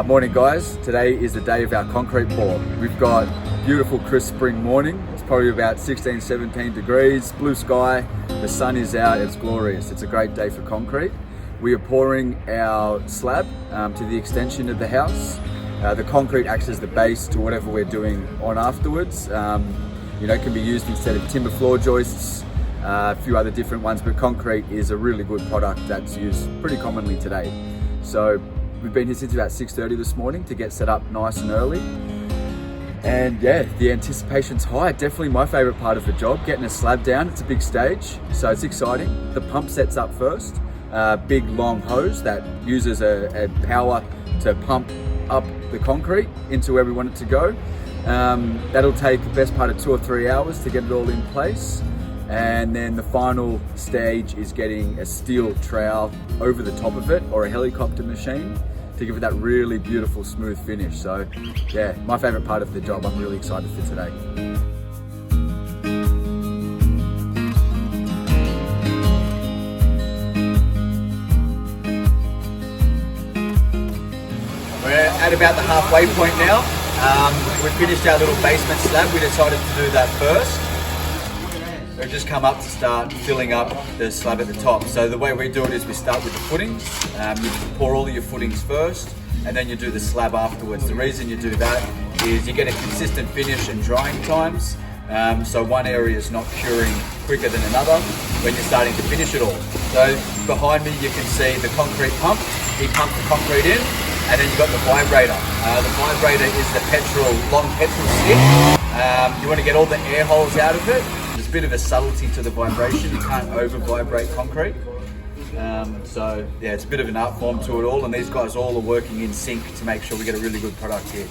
Morning guys, today is the day of our concrete pour. We've got beautiful crisp spring morning. It's probably about 16, 17 degrees, blue sky, the sun is out, it's glorious. It's a great day for concrete. We are pouring our slab to the extension of the house. The concrete acts as the base to whatever we're doing on afterwards. It can be used instead of timber floor joists, a few other different ones, but concrete is a really good product that's used pretty commonly today. So we've been here since about 6:30 this morning to get set up nice and early. And yeah, the anticipation's high. Definitely my favorite part of the job, getting a slab down. It's a big stage, so it's exciting. The pump sets up first, big long hose that uses a power to pump up the concrete into where we want it to go. That'll take the best part of 2 or 3 hours to get it all in place. And then the final stage is getting a steel trowel over the top of it, or a helicopter machine, to give it that really beautiful smooth finish. So yeah, my favorite part of the job. I'm really excited for today. We're at about the halfway point now. We finished our little basement slab. We decided to do that first. We've just come up to start filling up the slab at the top. So the way we do it is we start with the footings. You pour all of your footings first, and then you do the slab afterwards. The reason you do that is you get a consistent finish and drying times. So one area is not curing quicker than another when you're starting to finish it all. So behind me you can see the concrete pump. He pumps the concrete in, and then you've got the vibrator. The vibrator is the long petrol stick. You want to get all the air holes out of it. There's a bit of a subtlety to the vibration. You can't over vibrate concrete. So yeah, it's a bit of an art form to it all, and these guys all are working in sync to make sure we get a really good product here.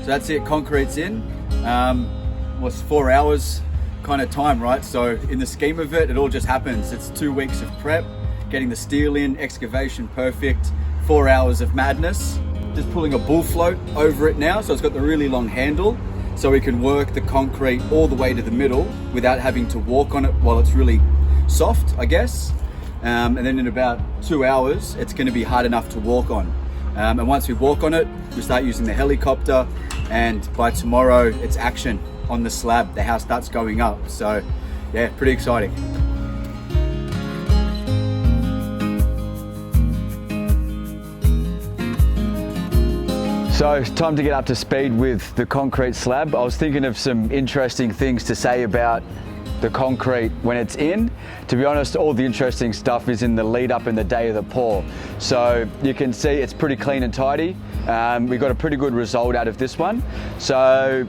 So that's it, concrete's in. It's 4 hours kind of time, right? So in the scheme of it, it all just happens. It's 2 weeks of prep, getting the steel in, excavation perfect, 4 hours of madness. Just pulling a bull float over it now, so it's got the really long handle, so we can work the concrete all the way to the middle without having to walk on it while it's really soft, I guess. And then in about 2 hours, it's gonna be hard enough to walk on. And once we walk on it, we start using the helicopter, and by tomorrow, it's action on the slab. The house starts going up. So yeah, pretty exciting. So it's time to get up to speed with the concrete slab. I was thinking of some interesting things to say about the concrete when it's in. To be honest, all the interesting stuff is in the lead up and the day of the pour. So you can see it's pretty clean and tidy. We got a pretty good result out of this one. So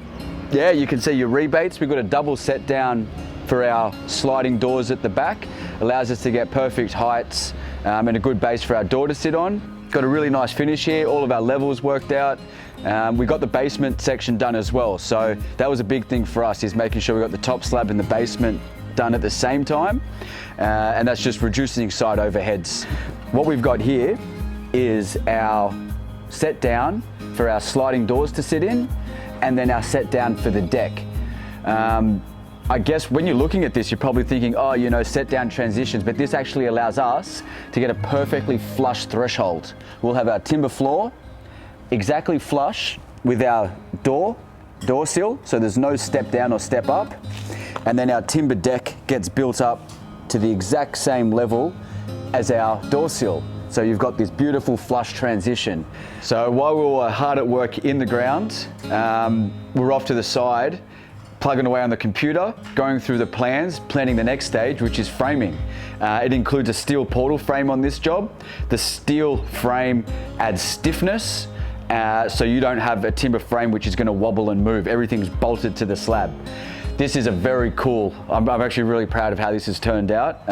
yeah, you can see your rebates. We've got a double set down for our sliding doors at the back. Allows us to get perfect heights and a good base for our door to sit on. Got a really nice finish here. All of our levels worked out. We got the basement section done as well. So that was a big thing for us, is making sure we got the top slab and the basement done at the same time. And that's just reducing side overheads. What we've got here is our set down for our sliding doors to sit in, and then our set down for the deck. I guess when you're looking at this, you're probably thinking, oh, set down transitions, but this actually allows us to get a perfectly flush threshold. We'll have our timber floor exactly flush with our door sill, so there's no step down or step up. And then our timber deck gets built up to the exact same level as our door sill. So you've got this beautiful flush transition. So while we were hard at work in the ground, we're off to the side, plugging away on the computer, going through the plans, planning the next stage, which is framing. It includes a steel portal frame on this job. The steel frame adds stiffness, so you don't have a timber frame which is gonna wobble and move. Everything's bolted to the slab. This is a very cool, I'm actually really proud of how this has turned out.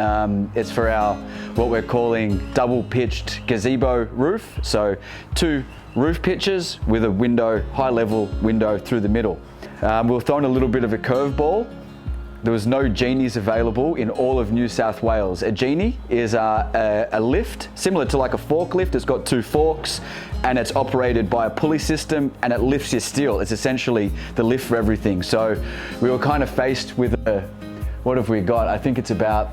It's for our, what we're calling double pitched gazebo roof. So 2 roof pitches with a window, high level window through the middle. We've thrown a little bit of a curveball there was no genies available in all of New South Wales. A genie is a lift, similar to like a forklift. It's got 2 forks and it's operated by a pulley system and it lifts your steel. It's essentially the lift for everything. So we were kind of faced with what have we got? I think it's about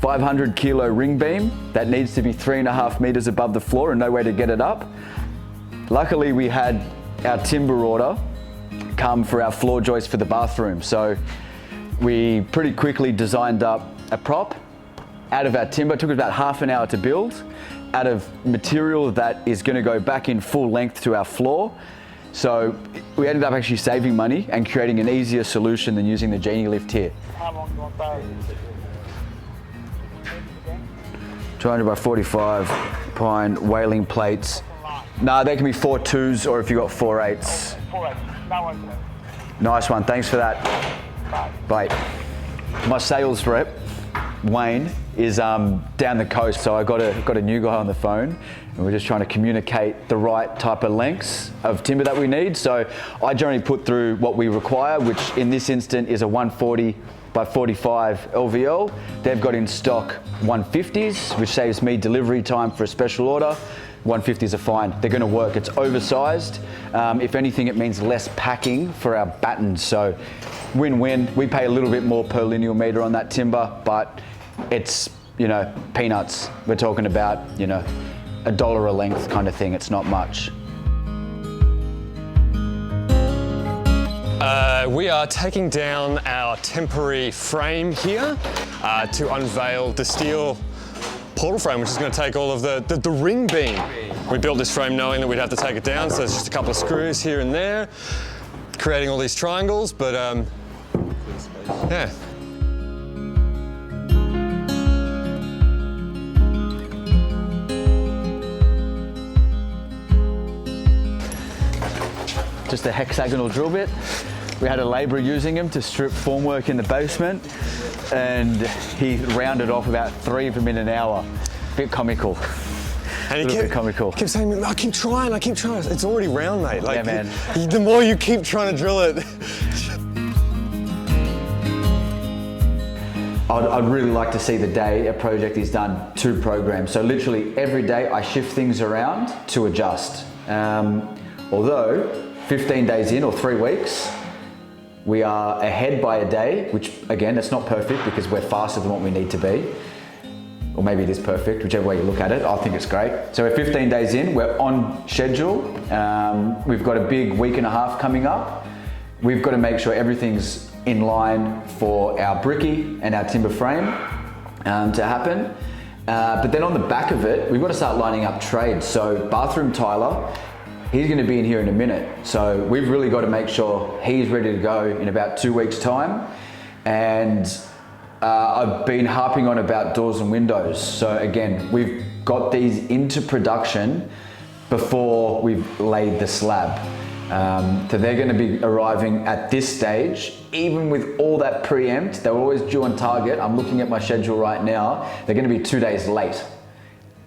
500 kilo ring beam that needs to be 3.5 meters above the floor and no way to get it up. Luckily we had our timber order come for our floor joist for the bathroom. So we pretty quickly designed up a prop out of our timber. It took us about half an hour to build, out of material that is going to go back in full length to our floor. So we ended up actually saving money and creating an easier solution than using the genie lift here. How long do you want those? 200 by 45 pine whaling plates. No, they can be 4.2s or if you've got 4.8s. 4.8. That one's good. Nice one, thanks for that. Bye. Bye. My sales rep, Wayne, is down the coast, so I got a new guy on the phone and we're just trying to communicate the right type of lengths of timber that we need. So I generally put through what we require, which in this instant is a 140 by 45 LVL. They've got in stock 150s, which saves me delivery time for a special order. 150s are fine, they're going to work. It's oversized. If anything, it means less packing for our battens. So win-win. We pay a little bit more per lineal meter on that timber, but it's, you know, peanuts. We're talking about, you know, $1 a length kind of thing. It's not much. We are taking down our temporary frame here to unveil the steel portal frame, which is going to take all of the ring beam. We built this frame knowing that we'd have to take it down, so there's just a couple of screws here and there, creating all these triangles, but yeah. Just a hexagonal drill bit. We had a labourer using them to strip formwork in the basement, and he rounded off about 3 of them in an hour. Bit comical. And he kept saying, I keep trying. It's already round, mate. Like, yeah, man. The more you keep trying to drill it. I'd really like to see the day a project is done to program. So literally every day I shift things around to adjust. Although 15 days in or 3 weeks, we are ahead by a day, which again, it's not perfect because we're faster than what we need to be. Or maybe it is perfect, whichever way you look at it. I think it's great. So we're 15 days in, we're on schedule. We've got a big week and a half coming up. We've got to make sure everything's in line for our bricky and our timber frame to happen. But then on the back of it, we've got to start lining up trades. So bathroom tiler, he's going to be in here in a minute. So we've really got to make sure he's ready to go in about 2 weeks' time. And I've been harping on about doors and windows. So again, we've got these into production before we've laid the slab. So they're going to be arriving at this stage, even with all that preempt. They were always due on target. I'm looking at my schedule right now. They're going to be 2 days late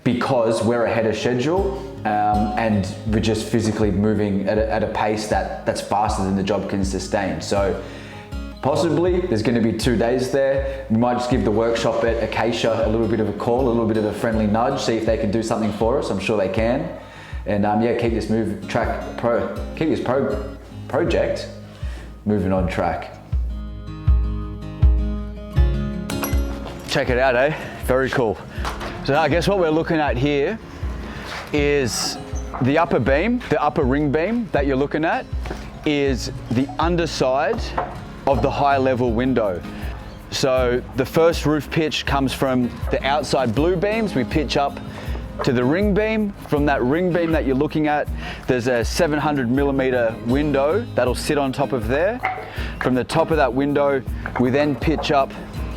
because we're ahead of schedule and we're just physically moving at a pace that's faster than the job can sustain. So possibly there's going to be 2 days there. We might just give the workshop at Acacia a little bit of a call, a little bit of a friendly nudge, see if they can do something for us. I'm sure they can. And yeah, keep this project moving on track. Check it out, eh? Very cool. So I guess what we're looking at here is the upper beam, the upper ring beam that you're looking at is the underside of the high level window. So the first roof pitch comes from the outside blue beams. We pitch up to the ring beam. From that ring beam that you're looking at, there's a 700mm window that'll sit on top of there. From the top of that window, we then pitch up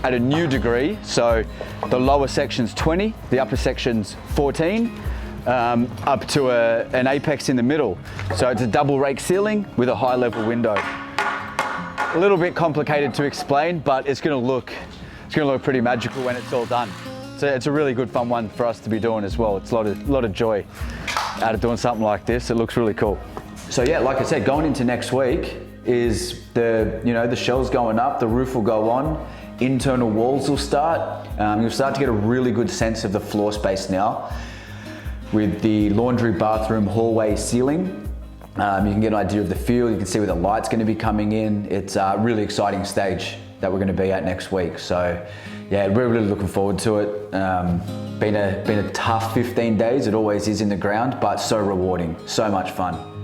at a new degree. So the lower section's 20, the upper section's 14, up to an apex in the middle. So it's a double rake ceiling with a high level window. A little bit complicated to explain, but it's gonna look pretty magical when it's all done. So it's a really good fun one for us to be doing as well. It's a lot of joy out of doing something like this. It looks really cool. So yeah, like I said, going into next week, is the shell's going up, the roof will go on, internal walls will start. You'll start to get a really good sense of the floor space now. With the laundry, bathroom, hallway, ceiling, you can get an idea of the feel, you can see where the light's going to be coming in. It's a really exciting stage that we're going to be at next week. So yeah, we're really looking forward to it. Been a tough 15 days, it always is in the ground, but so rewarding, so much fun.